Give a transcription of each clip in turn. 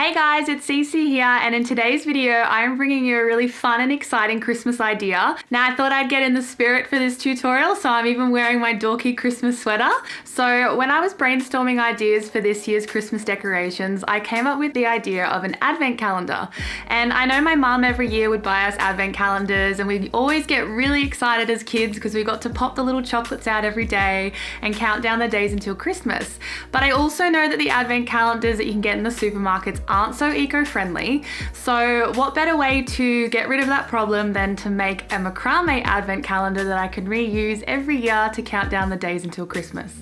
Hey guys, it's Cece here, and in today's video I'm bringing you a really fun and exciting Christmas idea. Now I thought I'd get in the spirit for this tutorial, so I'm even wearing my dorky Christmas sweater. So when I was brainstorming ideas for this year's Christmas decorations, I came up with the idea of an advent calendar. And I know my mum every year would buy us advent calendars, and we always get really excited as kids because we got to pop the little chocolates out every day and count down the days until Christmas. But I also know that the advent calendars that you can get in the supermarkets aren't so eco-friendly. So what better way to get rid of that problem than to make a macrame advent calendar that I can reuse every year to count down the days until Christmas.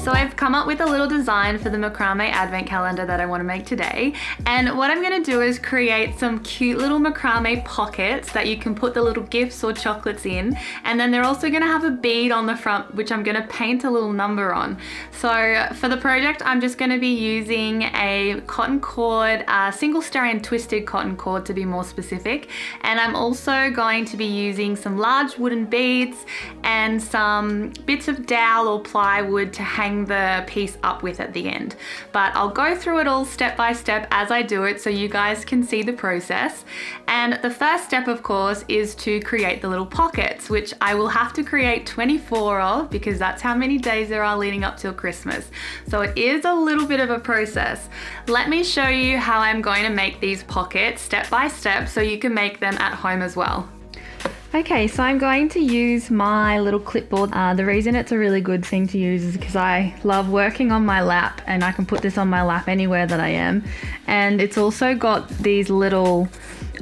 So I've come up with a little design for the macrame advent calendar that I want to make today. And what I'm going to do is create some cute little macrame pockets that you can put the little gifts or chocolates in. And then they're also going to have a bead on the front, which I'm going to paint a little number on. So for the project, I'm just going to be using a cotton cord, single strand twisted cotton cord to be more specific. And I'm also going to be using some large wooden beads and some bits of dowel or plywood to hang the piece up with at the end. But I'll go through it all step by step as I do it so you guys can see the process. And the first step, of course, is to create the little pockets, which I will have to create 24 of because that's how many days there are leading up till Christmas. So it is a little bit of a process. Let me show you how I'm going to make these pockets step by step so you can make them at home as well. Okay, so I'm going to use my little clipboard. The reason it's a really good thing to use is because I love working on my lap, and I can put this on my lap anywhere that I am. And it's also got these little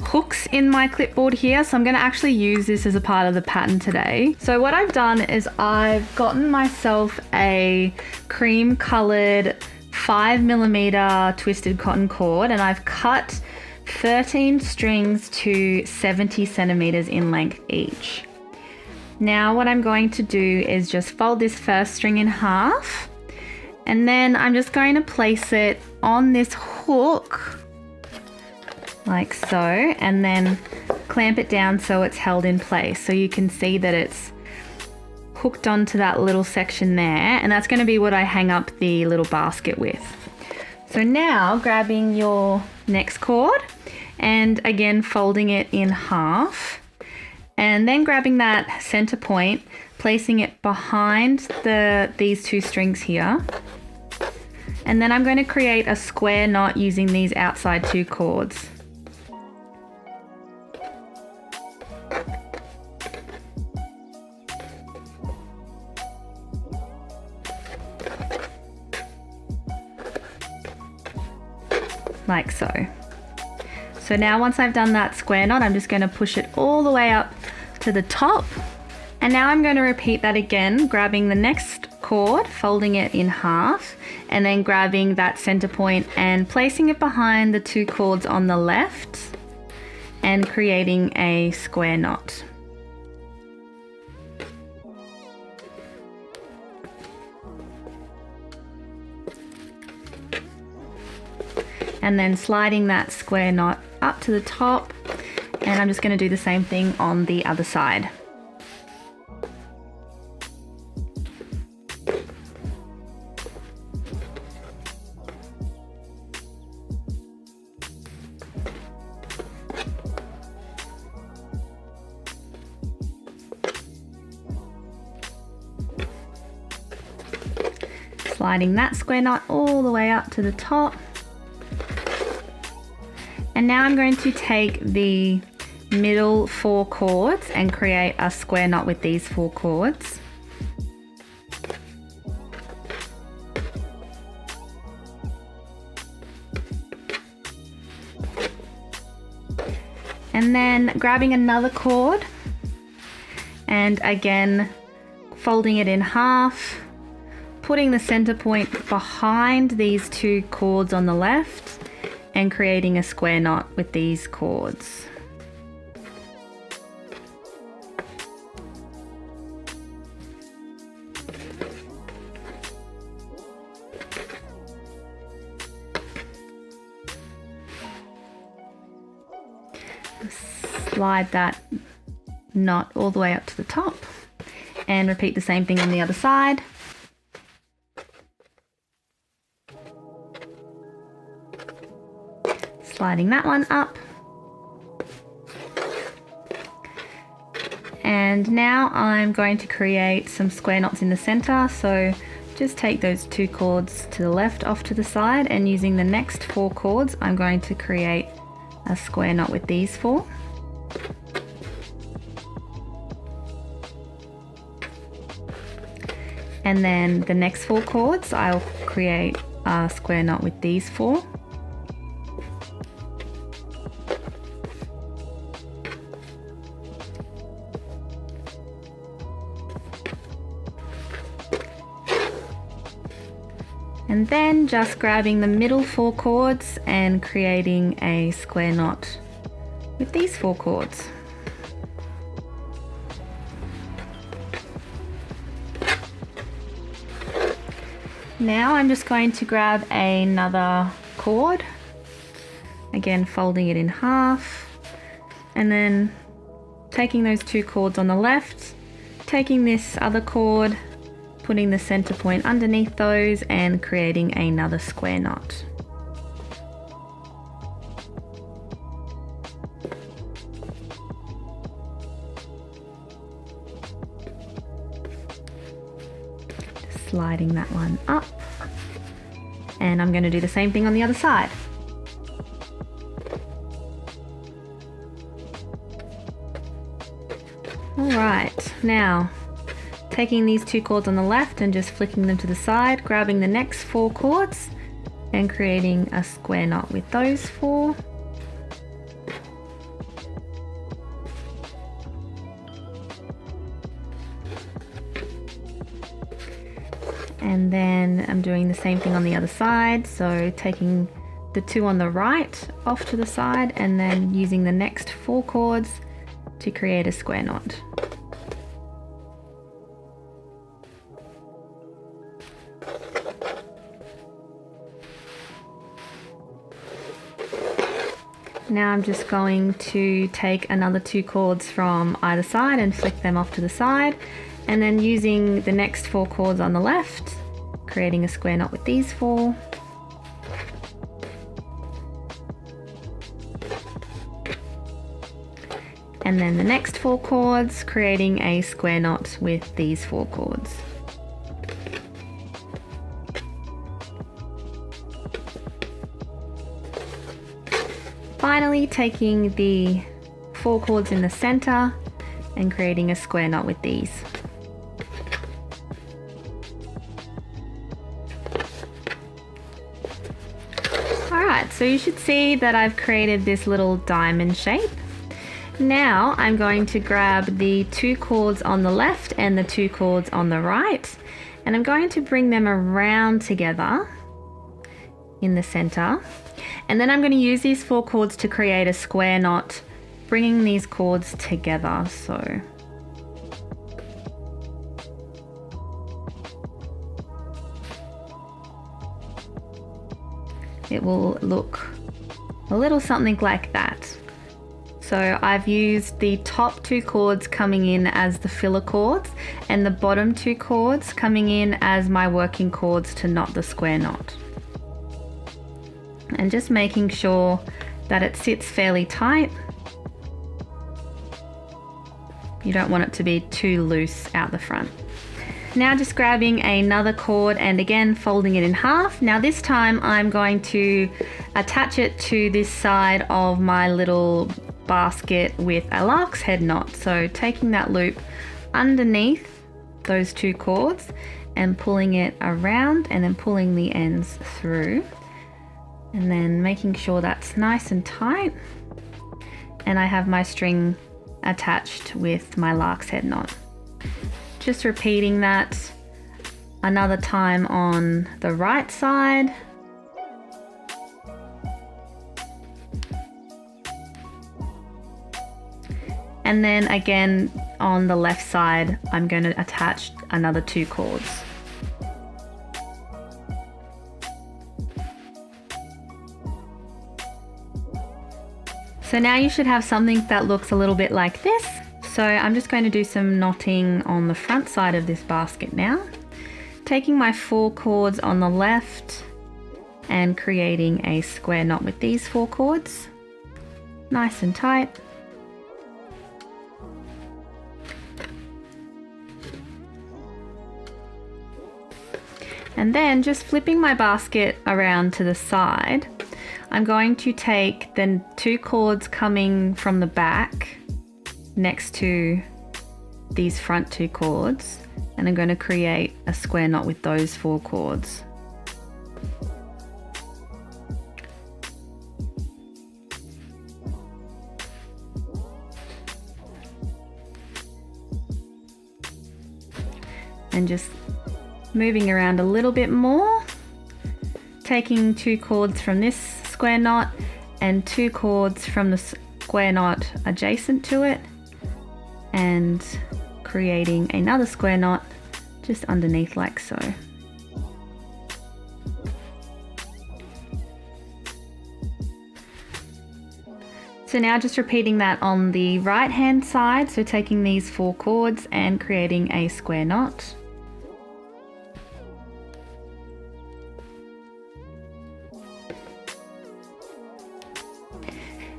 hooks in my clipboard here, so I'm going to actually use this as a part of the pattern today. So what I've done is I've gotten myself a cream colored 5mm twisted cotton cord, and I've cut 13 strings to 70 centimeters in length each. Now what I'm going to do is just fold this first string in half, and then I'm just going to place it on this hook like so, and then clamp it down so it's held in place. So you can see that it's hooked onto that little section there, and that's going to be what I hang up the little basket with. So now grabbing your next cord and again folding it in half, and then grabbing that center point, placing it behind these two strings here, and then I'm going to create a square knot using these outside two cords. Like so. So now once I've done that square knot, I'm just going to push it all the way up to the top. And now I'm going to repeat that again, grabbing the next cord, folding it in half, and then grabbing that center point and placing it behind the two cords on the left and creating a square knot. And then sliding that square knot up to the top, and I'm just going to do the same thing on the other side. Sliding that square knot all the way up to the top. And now I'm going to take the middle 4 cords and create a square knot with these 4 cords. And then grabbing another cord and again folding it in half, putting the center point behind these 2 cords on the left, and creating a square knot with these cords. slide that knot all the way up to the top, and repeat the same thing on the other side. Sliding that one up. And now I'm going to create some square knots in the center. So just take those 2 cords to the left off to the side, and using the next 4 cords, I'm going to create a square knot with these 4. And then the next 4 cords, I'll create a square knot with these 4. And then just grabbing the middle 4 cords and creating a square knot with these 4 cords. Now I'm just going to grab another cord, again folding it in half, and then taking those 2 cords on the left, taking this other cord, putting the center point underneath those and creating another square knot. Just sliding that one up, and I'm going to do the same thing on the other side. All right, now taking these 2 cords on the left and just flicking them to the side, grabbing the next 4 cords and creating a square knot with those 4. And then I'm doing the same thing on the other side, so taking the 2 on the right off to the side and then using the next 4 cords to create a square knot. Now I'm just going to take another 2 cords from either side and flick them off to the side, and then using the next 4 cords on the left, creating a square knot with these 4. And then the next 4 cords, creating a square knot with these 4 cords. Finally, taking the 4 cords in the center and creating a square knot with these. Alright, so you should see that I've created this little diamond shape. Now I'm going to grab the 2 cords on the left and the 2 cords on the right, and I'm going to bring them around together in the center. And then I'm going to use these 4 cords to create a square knot, bringing these cords together. So it will look a little something like that. So I've used the top 2 cords coming in as the filler cords and the bottom 2 cords coming in as my working cords to knot the square knot. And just making sure that it sits fairly tight. You don't want it to be too loose out the front. Now just grabbing another cord and again folding it in half. Now this time I'm going to attach it to this side of my little basket with a lark's head knot. So taking that loop underneath those 2 cords and pulling it around and then pulling the ends through. And then making sure that's nice and tight. And I have my string attached with my lark's head knot. Just repeating that another time on the right side. And then again on the left side, I'm going to attach another 2 cords. So now you should have something that looks a little bit like this. So I'm just going to do some knotting on the front side of this basket now. Taking my 4 cords on the left and creating a square knot with these 4 cords. Nice and tight. And then just flipping my basket around to the side, I'm going to take the 2 cords coming from the back next to these front 2 cords, and I'm going to create a square knot with those 4 cords. And just moving around a little bit more, taking 2 cords from this square knot and 2 cords from the square knot adjacent to it, and creating another square knot just underneath like so. So now just repeating that on the right hand side, so taking these 4 cords and creating a square knot.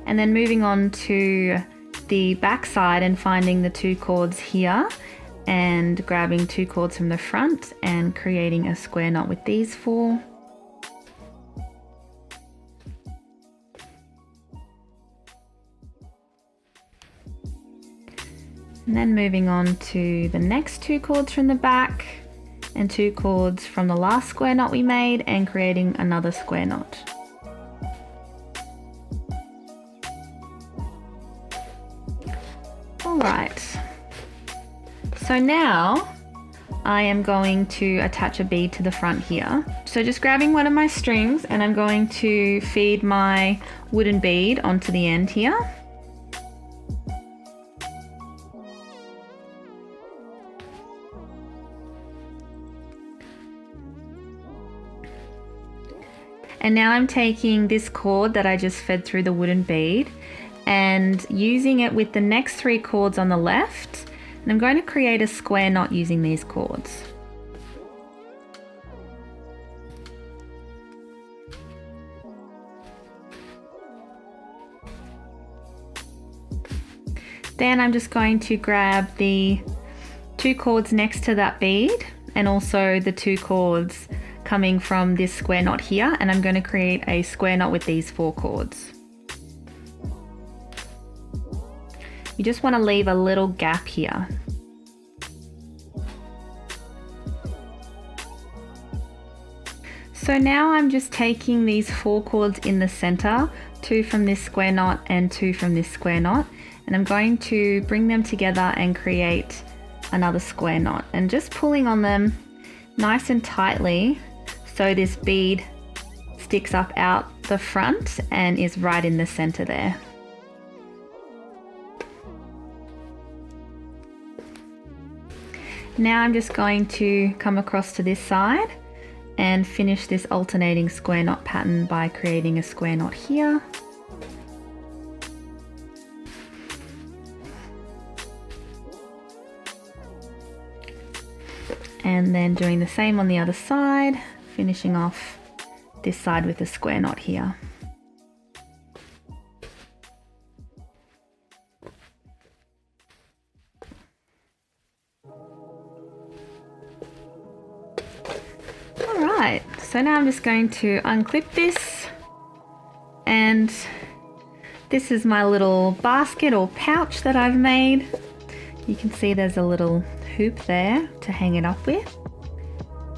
And then moving on to the back side and finding the 2 cords here and grabbing 2 cords from the front and creating a square knot with these 4. And then moving on to the next 2 cords from the back and 2 cords from the last square knot we made and creating another square knot. Alright, so now I am going to attach a bead to the front here. So just grabbing one of my strings, and I'm going to feed my wooden bead onto the end here. And now I'm taking this cord that I just fed through the wooden bead and using it with the next 3 cords on the left, and I'm going to create a square knot using these cords. Then I'm just going to grab the 2 cords next to that bead and also the 2 cords coming from this square knot here, and I'm going to create a square knot with these 4 cords. You just want to leave a little gap here. So now I'm just taking these 4 cords in the center, 2 from this square knot and 2 from this square knot, and I'm going to bring them together and create another square knot, and just pulling on them nice and tightly so this bead sticks up out the front and is right in the center there. Now I'm just going to come across to this side and finish this alternating square knot pattern by creating a square knot here. And then doing the same on the other side, finishing off this side with a square knot here. Alright, so now I'm just going to unclip this, and this is my little basket or pouch that I've made. You can see there's a little hoop there to hang it up with,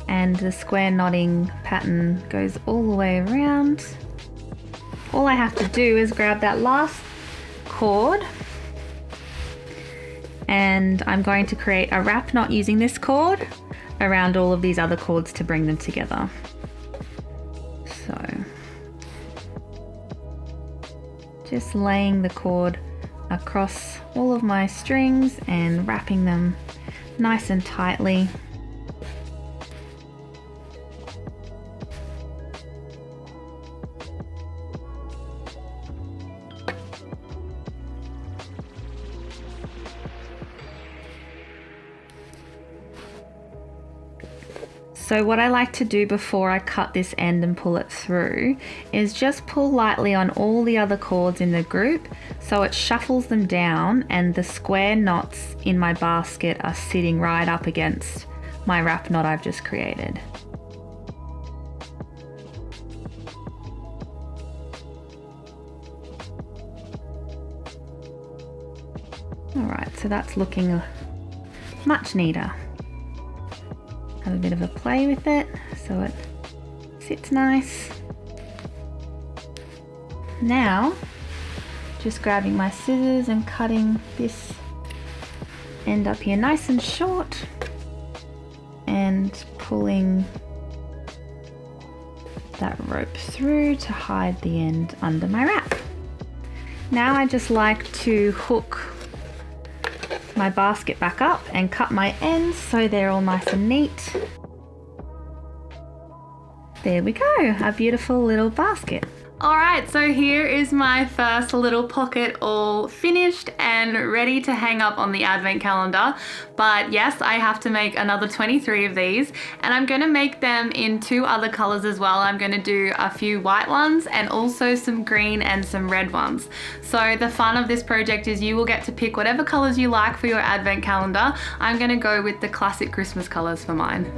and the square knotting pattern goes all the way around. All I have to do is grab that last cord, and I'm going to create a wrap knot using this cord around all of these other cords to bring them together. So just laying the cord across all of my strings and wrapping them nice and tightly. So what I like to do before I cut this end and pull it through is just pull lightly on all the other cords in the group so it shuffles them down and the square knots in my basket are sitting right up against my wrap knot I've just created. Alright, so that's looking much neater. Have a bit of a play with it so it sits nice. Now, just grabbing my scissors and cutting this end up here nice and short and pulling that rope through to hide the end under my wrap. Now I just like to hook my basket back up and cut my ends so they're all nice and neat. There we go, a beautiful little basket. Alright, so here is my first little pocket all finished and ready to hang up on the advent calendar. But yes, I have to make another 23 of these and I'm going to make them in 2 other colors as well. I'm going to do a few white ones and also some green and some red ones. So the fun of this project is you will get to pick whatever colors you like for your advent calendar. I'm going to go with the classic Christmas colors for mine.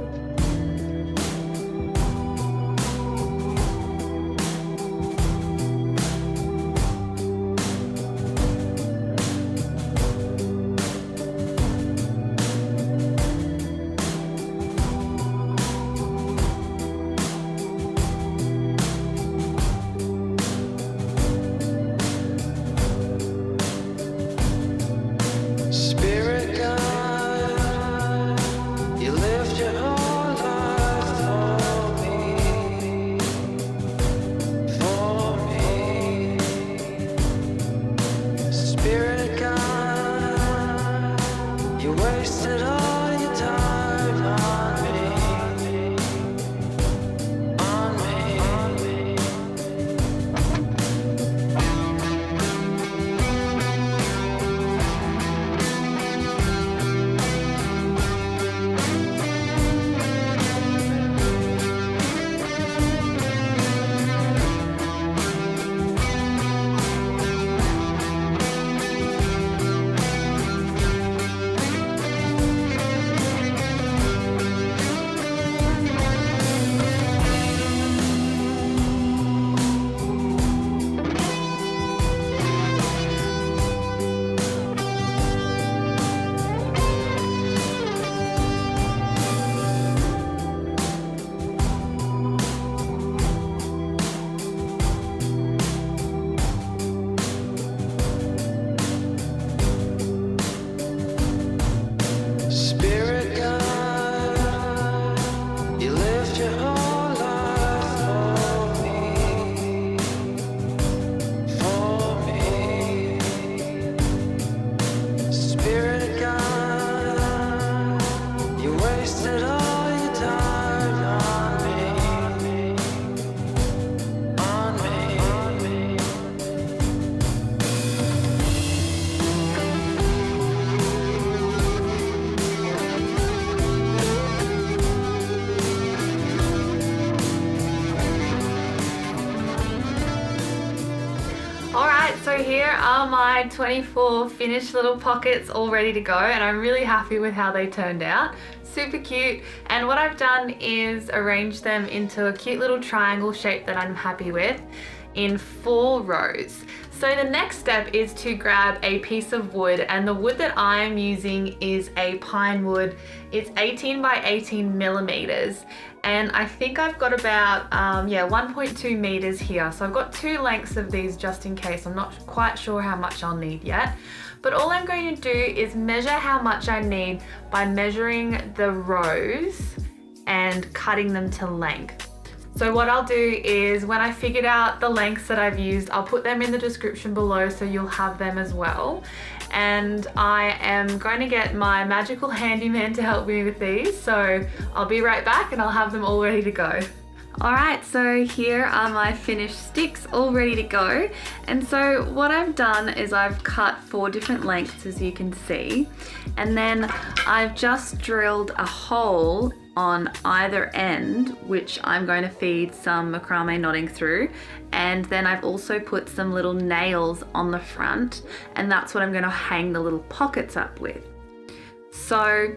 So here are my 24 finished little pockets all ready to go and I'm really happy with how they turned out. Super cute, and what I've done is arrange them into a cute little triangle shape that I'm happy with in 4 rows. So the next step is to grab a piece of wood, and the wood that I'm using is a pine wood. It's 18 by 18 millimeters, and I think I've got about 1.2 meters here. So I've got 2 lengths of these just in case. I'm not quite sure how much I'll need yet. But all I'm going to do is measure how much I need by measuring the rows and cutting them to length. So what I'll do is when I figured out the lengths that I've used, I'll put them in the description below so you'll have them as well. And I am going to get my magical handyman to help me with these. So I'll be right back and I'll have them all ready to go. Alright, so here are my finished sticks all ready to go. And so what I've done is I've cut 4 different lengths, as you can see, and then I've just drilled a hole on either end, which I'm going to feed some macrame knotting through. And then I've also put some little nails on the front, and that's what I'm going to hang the little pockets up with. So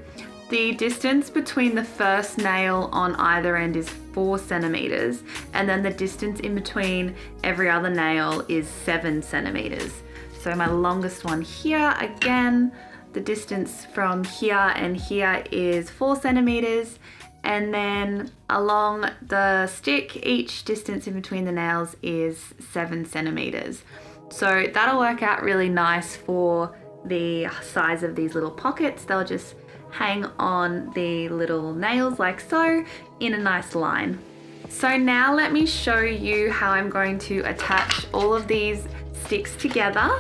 the distance between the first nail on either end is 4 centimeters, and then the distance in between every other nail is 7 centimeters. So my longest one here, again, the distance from here and here is 4 centimeters, and then along the stick, each distance in between the nails is 7 centimeters. So that'll work out really nice for the size of these little pockets. They'll just hang on the little nails like so in a nice line. So now let me show you how I'm going to attach all of these sticks together,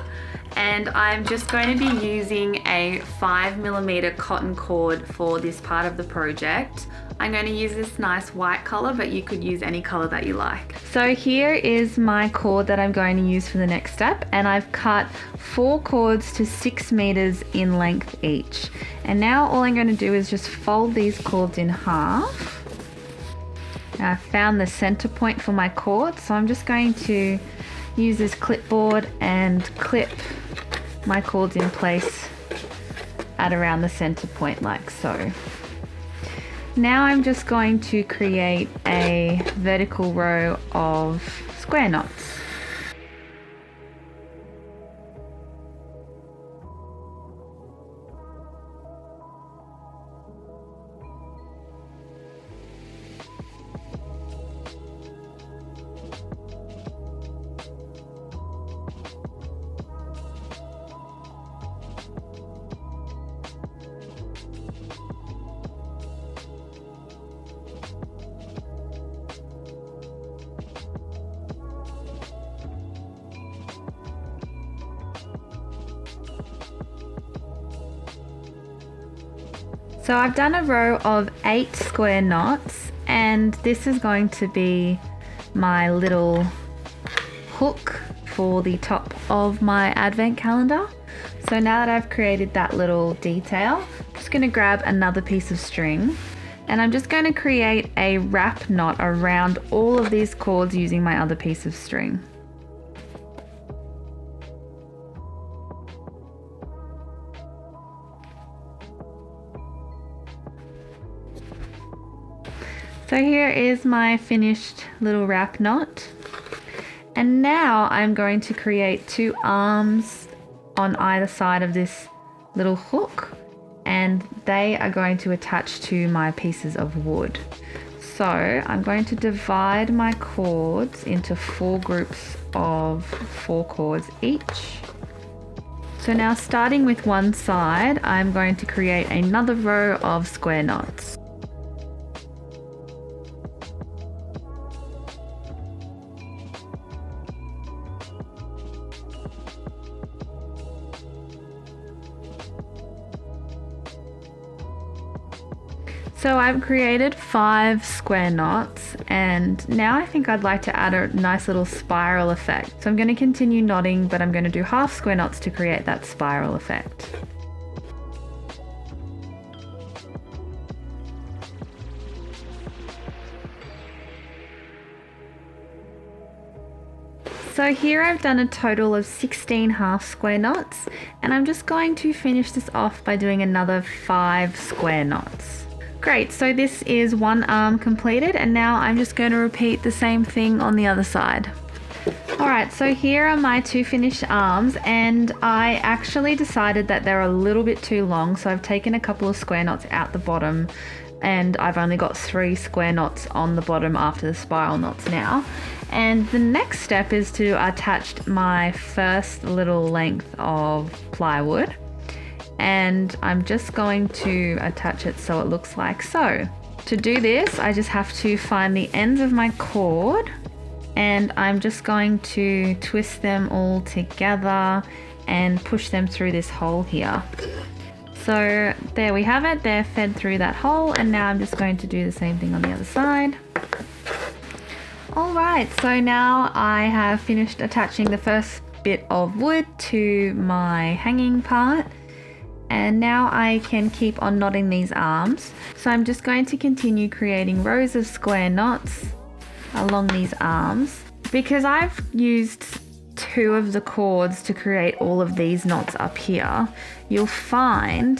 and I'm just going to be using a 5mm cotton cord for this part of the project. I'm going to use this nice white color, but you could use any color that you like. So here is my cord that I'm going to use for the next step, and I've cut 4 cords to 6 meters in length each. And now all I'm going to do is just fold these cords in half. Now I found the center point for my cord, so I'm just going to use this clipboard and clip my cords in place at around the center point like so. Now I'm just going to create a vertical row of square knots. So I've done a row of 8 square knots, and this is going to be my little hook for the top of my advent calendar. So now that I've created that little detail, I'm just going to grab another piece of string, and I'm just going to create a wrap knot around all of these cords using my other piece of string. So here is my finished little wrap knot. And now I'm going to create 2 arms on either side of this little hook, and they are going to attach to my pieces of wood. So I'm going to divide my cords into 4 groups of 4 cords each. So now starting with one side, I'm going to create another row of square knots. So I've created 5 square knots, and now I think I'd like to add a nice little spiral effect. So I'm going to continue knotting, but I'm going to do half square knots to create that spiral effect. So here I've done a total of 16 half square knots, and I'm just going to finish this off by doing another 5 square knots. Great, so this is one arm completed, and now I'm just going to repeat the same thing on the other side. Alright, so here are my 2 finished arms, and I actually decided that they're a little bit too long, so I've taken a couple of square knots out the bottom, and I've only got 3 square knots on the bottom after the spiral knots now. And the next step is to attach my first little length of plywood. And I'm just going to attach it so it looks like so. To do this, I just have to find the ends of my cord, and I'm just going to twist them all together and push them through this hole here. So there we have it, they're fed through that hole, and now I'm just going to do the same thing on the other side. Alright, so now I have finished attaching the first bit of wood to my hanging part, and now I can keep on knotting these arms. So I'm just going to continue creating rows of square knots along these arms. Because I've used 2 of the cords to create all of these knots up here, you'll find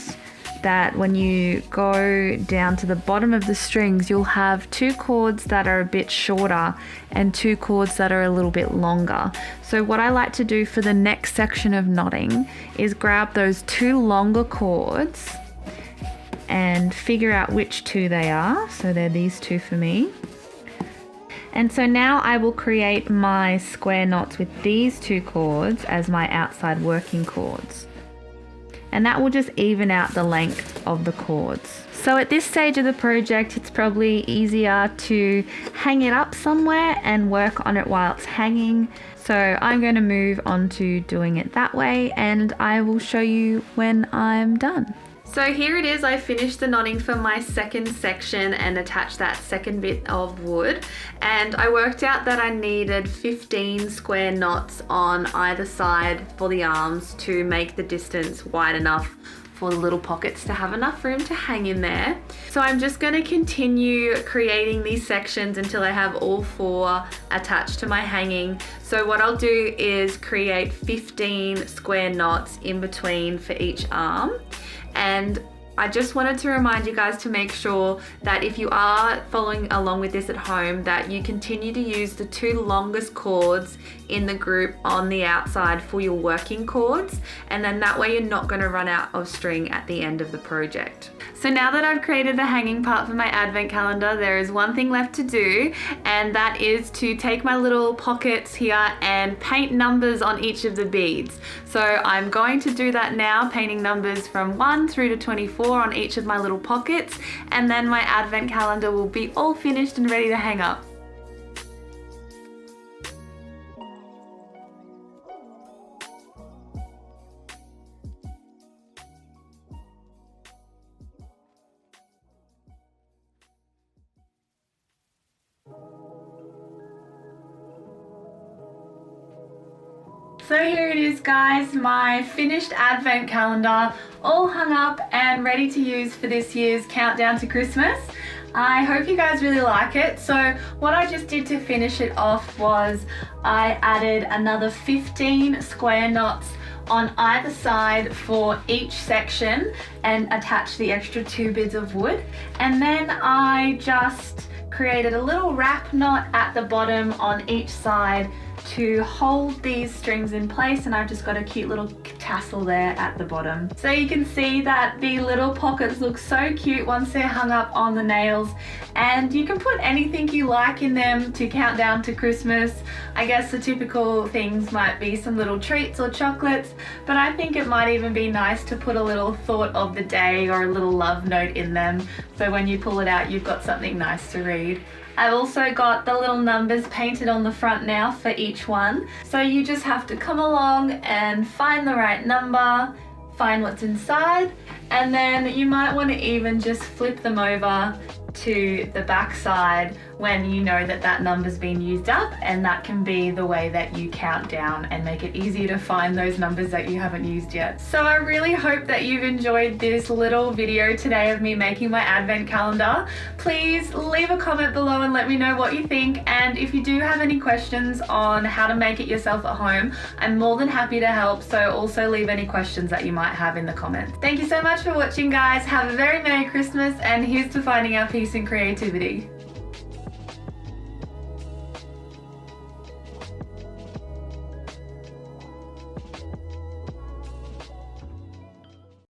that when you go down to the bottom of the strings, you'll have 2 cords that are a bit shorter and 2 cords that are a little bit longer. So what I like to do for the next section of knotting is grab those 2 longer cords and figure out which 2 they are. So they're these 2 for me. And so now I will create my square knots with these 2 cords as my outside working cords. And that will just even out the length of the cords. So at this stage of the project, it's probably easier to hang it up somewhere and work on it while it's hanging. So I'm going to move on to doing it that way, and I will show you when I'm done. So here it is, I finished the knotting for my second section and attached that second bit of wood, and I worked out that I needed 15 square knots on either side for the arms to make the distance wide enough for the little pockets to have enough room to hang in there. So I'm just going to continue creating these sections until I have all 4 attached to my hanging. So what I'll do is create 15 square knots in between for each arm. And I just wanted to remind you guys to make sure that if you are following along with this at home, that you continue to use the 2 longest cords in the group on the outside for your working cords, and then that way you're not going to run out of string at the end of the project. So now that I've created the hanging part for my advent calendar, there is one thing left to do, and that is to take my little pockets here and paint numbers on each of the beads. So I'm going to do that now, painting numbers from 1 through to 24 on each of my little pockets, and then my advent calendar will be all finished and ready to hang up. So here it is, guys, my finished advent calendar, all hung up and ready to use for this year's countdown to Christmas. I hope you guys really like it. So what I just did to finish it off was I added another 15 square knots on either side for each section and attached the extra 2 bits of wood. And then I just created a little wrap knot at the bottom on each side to hold these strings in place, and I've just got a cute little tassel there at the bottom. So you can see that the little pockets look so cute once they're hung up on the nails, and you can put anything you like in them to count down to Christmas. I guess the typical things might be some little treats or chocolates, but I think it might even be nice to put a little thought of the day or a little love note in them, so when you pull it out you've got something nice to read. I've also got the little numbers painted on the front now for each one. So you just have to come along and find the right number, find what's inside, and then you might want to even just flip them over to the back side when you know that that number's been used up, and that can be the way that you count down and make it easier to find those numbers that you haven't used yet. So I really hope that you've enjoyed this little video today of me making my advent calendar. Please leave a comment below and let me know what you think, and if you do have any questions on how to make it yourself at home, I'm more than happy to help, so also leave any questions that you might have in the comments. Thank you so much for watching, guys. Have a very Merry Christmas, and here's to finding our peace and creativity.